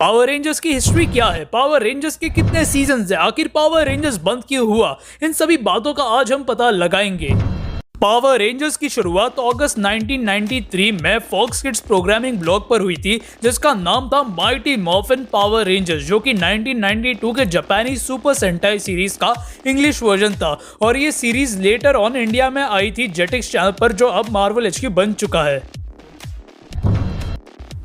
Power Rangers की history क्या है, पावर रेंजर्स के कितने सीजन्स हैं, आखिर पावर रेंजर्स बंद क्यों हुआ, इन सभी बातों का आज हम पता लगाएंगे। पावर रेंजर्स की शुरुआत अगस्त 1993 में फॉक्स किड्स प्रोग्रामिंग ब्लॉग पर हुई थी, जिसका नाम था माइटी मॉर्फिन पावर रेंजर्स, जो कि 1992 के जापानी सुपर सेंटाई सीरीज का इंग्लिश वर्जन था। और ये सीरीज लेटर ऑन इंडिया में आई थी जेटिक्स चैनल पर, जो अब मार्वल HQ बन चुका है।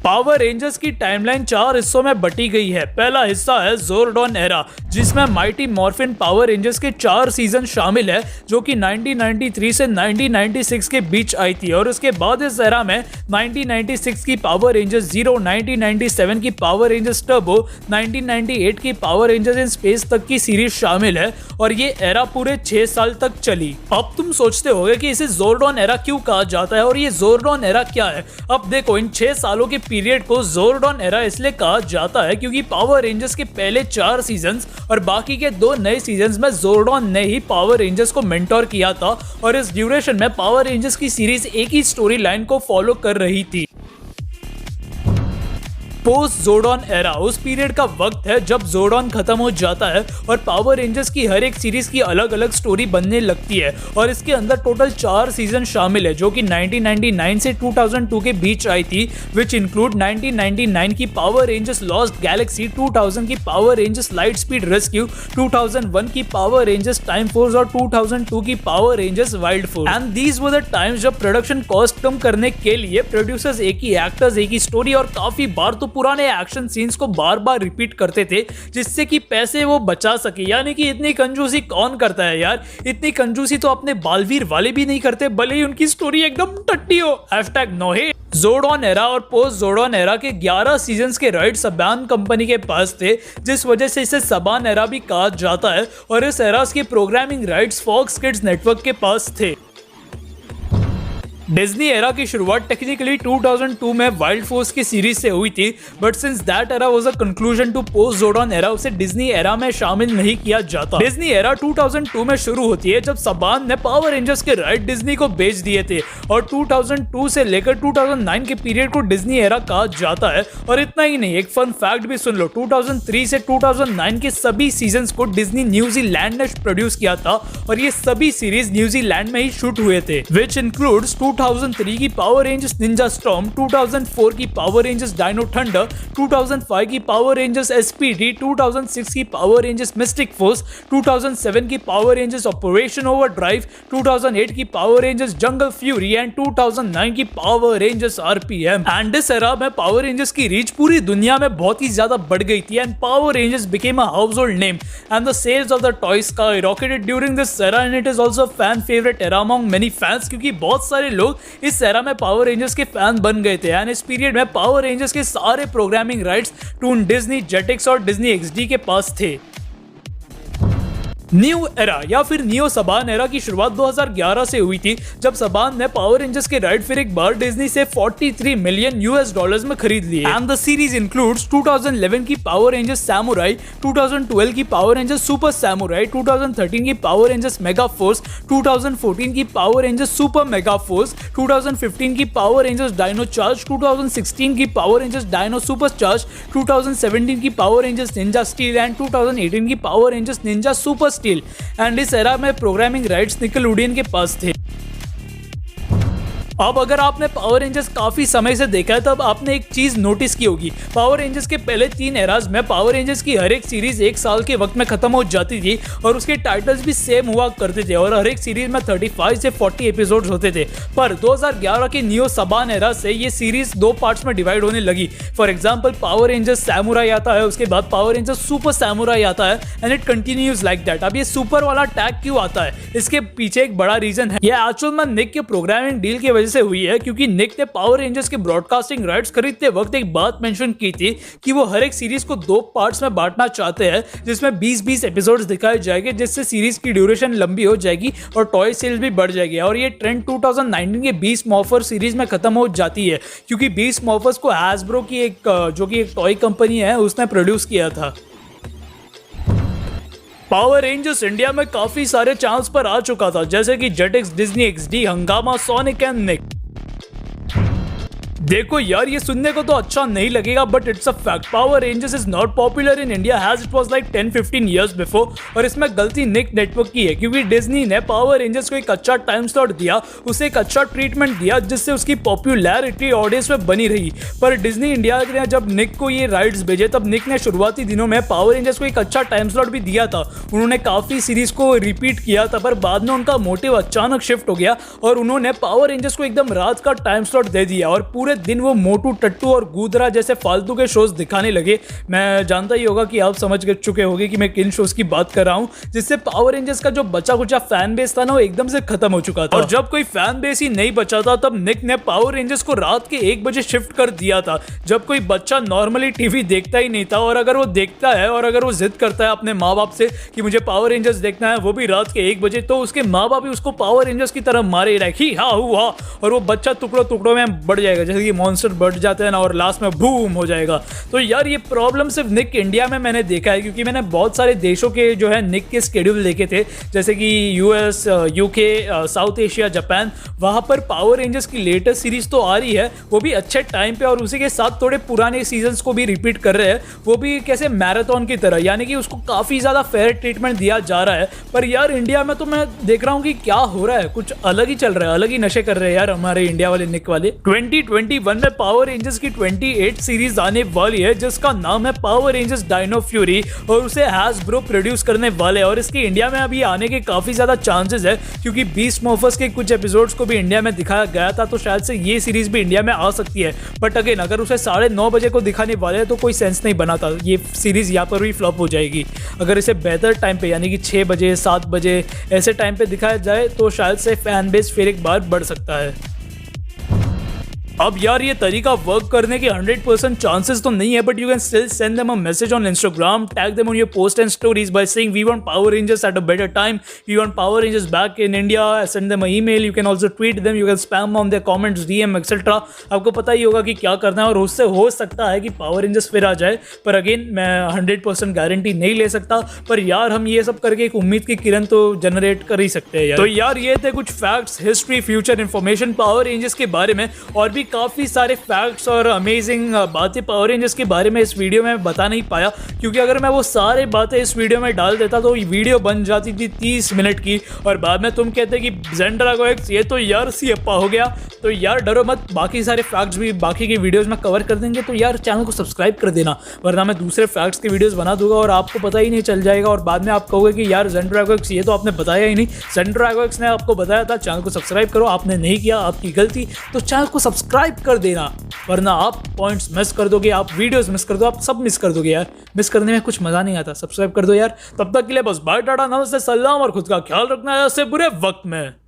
पावर रेंजर्स की टाइमलाइन 4 हिस्सों में बटी गई है। पहला हिस्सा है जोरडॉन एरा, जिसमें माइटी मॉर्फिन पावर रेंजर्स के 4 सीजन शामिल है, जो कि 1993 से 1996 के बीच आई थी। और उसके बाद इस एरा में 1996 की पावर रेंजर्स जीरो, 1997 की पावर रेंजर्स टर्बो, 1998 की पावर रेंजर्स इन स्पेस तक की सीरीज शामिल है। और ये एरा पूरे 6 साल तक चली। अब तुम सोचते होगे कि इसे जोरडॉन एरा क्यों कहा जाता है और ये जोरडॉन एरा क्या है। अब देखो, इन 6 सालों के पीरियड को जोरडॉन एरा इसलिए कहा जाता है क्योंकि पावर रेंजर्स के पहले 4 सीजन्स और बाकी के 2 नए सीजन्स में जोरडॉन ने ही पावर रेंजर्स को मेंटोर किया था। और इस ड्यूरेशन में पावर रेंजर्स की सीरीज एक ही स्टोरी लाइन को फॉलो कर रही थी। पोस्ट जोरडॉन एरा उस पीरियड का वक्त है जब जोरडॉन खत्म हो जाता है और पावर रेंजर्स की हर एक सीरीज की अलग अलग स्टोरी बनने लगती है। और इसके अंदर टोटल 4 सीजन शामिल है, जो कि 1999 से 2002 के बीच आई थी, विच इंक्लूड 1999 की पावर रेंजर्स लॉस्ट गैलेक्सी, 2000 की power rangers light speed rescue, 2001 की पावर रेंजर्स टाइम फोर्स और 2002 की power rangers wild force. And these were the times जब प्रोडक्शन कॉस्ट कम करने के लिए प्रोड्यूसर्स एक ही एक्टर्स, एक ही स्टोरी और काफी बार तो पुराने एक्शन सीन्स को बार बार रिपीट करते थे, जिससे कि पैसे वो बचा सके। यानी कि इतनी कंजूसी कौन करता है यार, इतनी कंजूसी तो अपने बालवीर वाले भी नहीं करते, भले ही उनकी स्टोरी एकदम टट्टी हो। #NoHate। जोरडॉन एरा और पोस्ट जोरडॉन एरा के 11 सीजन्स के राइट सबान कंपनी के पास थे, जिस वजह से इसे सबान एरा भी कहा जाता है। और इस एरास के programming rights Fox Kids network के पास थे। डिज्नी एरा की शुरुआत टेक्निकली 2002 में वाइल्ड फोर्स की सीरीज से हुई थी, but since that era was a conclusion to post Jordan era, उसे डिज्नी एरा में शामिल नहीं किया जाता। डिज्नी एरा 2002 में शुरू होती है जब सबान ने पावर रेंजर्स के राइट डिज्नी को बेच दिए थे। और 2002 से लेकर 2009 के पीरियड को डिज्नी एरा कहा जाता है। और इतना ही नहीं, एक फन फैक्ट भी सुन लो, 2003 से 2009 के सभी सीजन्स को डिज्नी न्यूजीलैंड ने प्रोड्यूस किया था। और ये सभी सीरीज न्यूजीलैंड में ही शूट हुए थे, विच इंक्लूड्स 2003 की पावर रेंजर्स निंजा स्टॉर्म, 2004 की पावर रेंजर्स डायनो थंडर, 2005 की पावर रेंजर्स SPD, 2006 की पावर रेंजर्स मिस्टिक फोर्स, 2007 की पावर रेंजर्स ऑपरेशन ओवरड्राइव, 2008 की power Rangers Jungle Fury and 2009 की पावर रेंजर्स RPM। एंड इस एरा में Power Rangers की reach पूरी दुनिया में बहुत ही ज्यादा बढ़ गई थी and Power Rangers became a household name and the sales of the toys skyrocketed during this era and it is also a fan favorite era among many fans, क्योंकि बहुत सारे लोग इस एरा में पावर रेंजर्स के fan बन गए थे। एंड इस पीरियड में पावर रेंजर्स के सारे प्रोग्रामिंग राइट्स टून डिज्नी, जेटिक्स और डिज्नी XD के पास थे। न्यू एरा या फिर नियो सबान एरा की शुरुआत 2011 से हुई थी, जब सबान ने पावर रेंजर्स के राइट फिर एक बार डिज्नी से $43 मिलियन में खरीद लिए। एंड द सीरीज इंक्लूड्स 2011 की पावर रेंजर्स सैमुराई, 2012 की पावर रेंजर्स सुपर सैमुराई, 2013 की पावर रेंजर्स मेगा फोर्स, 2014 की power rangers super mega force, 2015 की पावर रेंजर्स डायनो चार्ज, 2016 की power rangers dino super charge, 2017 की power rangers ninja steel and 2018 की power rangers ninja super steel. And इस era में programming rights Nickelodeon के पास थे। अब अगर आपने पावर रेंजर्स काफी समय से देखा है तब आपने एक चीज नोटिस की होगी, पावर रेंजर्स के पहले 3 एराज में पावर रेंजर्स की हर एक सीरीज 1 साल के वक्त में खत्म हो जाती थी और उसके टाइटल्स भी सेम हुआ करते थे और हर एक सीरीज में 35 से 40 एपिसोड्स होते थे। पर 2011 के नियो सबान एरा से ये सीरीज 2 पार्ट्स में डिवाइड होने लगी। For example, power rangers samurai आता है, उसके बाद पावर रेंजर्स सुपर सैमुराई आता है and it continues like that. अब ये सुपर वाला टैग क्यों आता है, इसके पीछे एक बड़ा रीजन है। ये एक्चुअल में निक के प्रोग्रामिंग डील की वजह से हुई है, क्योंकि निक ने पावर रेंजर्स के ब्रॉडकास्टिंग राइट्स खरीदते वक्त एक बात मेंशन की थी कि वो हर एक सीरीज को 2 पार्ट्स में बांटना चाहते हैं, जिसमें 20-20 एपिसोड्स दिखाए जाएंगे, जिससे सीरीज की ड्यूरेशन लंबी हो जाएगी और टॉय सेल्स भी बढ़ जाएगी। और ये ट्रेंड 2019 के बीस्ट मॉर्फर सीरीज में खत्म हो जाती है, क्योंकि बीस्ट मॉर्फर्स को हैसब्रो की जो कि एक टॉय कंपनी है उसने प्रोड्यूस किया था। पावर रेंजर्स इंडिया में काफी सारे चैनल्स पर आ चुका था, जैसे कि जेटिक्स, डिज्नी XD, हंगामा, सोनिक एंड निक। देखो यार, ये सुनने को तो अच्छा नहीं लगेगा but it's a fact. Power rangers is not popular in India has it was like 10-15 years before, और इसमें गलती निक नेटवर्क की है क्योंकि डिज्नी ने पावर रेंजर्स को एक अच्छा टाइम स्लॉट दिया, उसे एक अच्छा ट्रीटमेंट दिया जिससे उसकी पॉपुलैरिटी ऑडियंस में बनी रही। पर डिज्नी इंडिया ने जब निक को ये राइट्स भेजे तब निक ने शुरुआती दिनों में पावर रेंजर्स को एक अच्छा टाइम स्लॉट भी दिया था, उन्होंने काफी सीरीज को रिपीट किया था, पर बाद में उनका मोटिव अचानक शिफ्ट हो गया और उन्होंने पावर रेंजर्स को एकदम रात का टाइम स्लॉट दे दिया और पूरे दिन वो मोटू टट्टू और गूदरा जैसे फालतू के शोज दिखाने लगे। मैं जानता ही होगा कि आप समझ चुके होंगे कि मैं किन शोज की बात कर रहा हूं, जिससे पावर रेंजर्स का जो बचा कुचा फैन बेस था ना वो एकदम से खत्म हो चुका था। और जब कोई फैन बेस ही नहीं बचा था तब निक ने पावर रेंजर्स को रात के 1 बजे शिफ्ट कर दिया था, जब कोई बच्चा नॉर्मली टीवी देखता ही नहीं था, और अगर वो देखता है और अगर वो जिद करता है अपने माँ बाप से कि मुझे पावर रेंजर्स देखना है वो भी रात के 1 बजे, तो उसके माँ बाप भी उसको पावर रेंजर्स की तरह मारे ही हा हुआ, और वो बच्चा टुकड़ों टुकड़ों में बढ़ जाएगा जैसे कि मॉन्स्टर बढ़ जाते हैं ना, और लास्ट में बूम हो जाएगा। तो यार ये प्रॉब्लम सिर्फ निक इंडिया में मैंने देखा है, क्योंकि मैंने बहुत सारे देशों के जो है निक के स्केड्यूल देखे थे, जैसे कि US, UK, south Asia, Japan, वहाँ पर पावर रेंजर्स की लेटेस्ट सीरीज तो आ रही है, वो भी अच्छे टाइम पे, और उसी के साथ थोड़े पुराने सीजन्स को भी रिपीट कर रहे हैं, वो भी कैसे मैराथन की तरह, यानी कि उसको काफ़ी ज़्यादा फेयर ट्रीटमेंट दिया जा रहा है। पर यार इंडिया में तो मैं देख रहा हूँ कि क्या हो रहा है, कुछ अलग ही चल रहा है, अलग ही नशे कर रहे हैं यार हमारे इंडिया वाले निक वाले। 2021 में पावर रेंजर्स की 28 सीरीज आने वाली है जिसका नाम है पावर रेंजर्स डायनो फ्यूरी, और उसे हैसब्रो प्रोड्यूस करने वाले हैं, और इसके इंडिया में अभी आने के काफ़ी ज़्यादा चांसेस है क्योंकि बीस्ट मोफर्स के कुछ एपिसोड्स को भी इंडिया में दिखाया गया था, तो शायद से ये सीरीज भी इंडिया में आ सकती है। बट अगेन अगर उसे 9:30 बजे को दिखाने वाले हैं तो कोई सेंस नहीं बनाता, ये सीरीज यहाँ पर भी फ्लॉप हो जाएगी। अगर इसे बेहतर टाइम पे यानी कि 6 बजे 7 बजे ऐसे टाइम पे दिखाया जाए तो शायद से फैन बेस फिर एक बार बढ़ सकता है। अब यार ये तरीका वर्क करने के 100% चांसेस तो नहीं है, but you can still send them a message on Instagram, tag them on your post and stories by saying we want power rangers at a better time, we want power rangers back in India, send them a email, you can also tweet them, you can spam on their comments, DM etcetera. आपको पता ही होगा कि क्या करना है, और उससे हो सकता है कि पावर रेंजर्स फिर आ जाए, पर अगेन मैं 100% गारंटी नहीं ले सकता, पर यार हम ये सब करके एक उम्मीद की किरण तो जनरेट कर ही सकते हैं यार। तो यार ये थे कुछ facts, history, future information power rangers के बारे में, और भी काफ़ी सारे फैक्ट्स और अमेजिंग बातें पावर रेंजर्स के बारे में इस वीडियो में बता नहीं पाया, क्योंकि अगर मैं वो सारे बातें इस वीडियो में डाल देता तो वीडियो बन जाती थी 30 मिनट की, और बाद में तुम कहते कि जेन ड्रैगो एक्स ये तो यार सियप्पा हो गया। तो यार डरो मत, बाकी सारे फैक्ट्स भी बाकी के वीडियोस में कवर कर देंगे, तो यार चैनल को सब्सक्राइब कर देना, वरना मैं दूसरे फैक्ट्स के वीडियोस बना दूंगा और आपको पता ही नहीं चल जाएगा, और बाद में आप कहोगे कि यार जेन ड्रैगो एक्स ये तो आपने बताया ही नहीं। जेन ड्रैगो एक्स ने आपको बताया था चैनल को सब्सक्राइब करो, आपने नहीं किया, आपकी गलती, तो चैनल को सब्सक्राइब कर देना, वरना आप पॉइंट्स मिस कर दोगे, आप वीडियोस मिस कर दो, आप सब मिस कर दोगे यार। मिस करने में कुछ मजा नहीं आता, सब्सक्राइब कर दो यार। तब तक के लिए बस बाय टाटा, नमस्ते, सलाम, और खुद का ख्याल रखना है ऐसे बुरे वक्त में।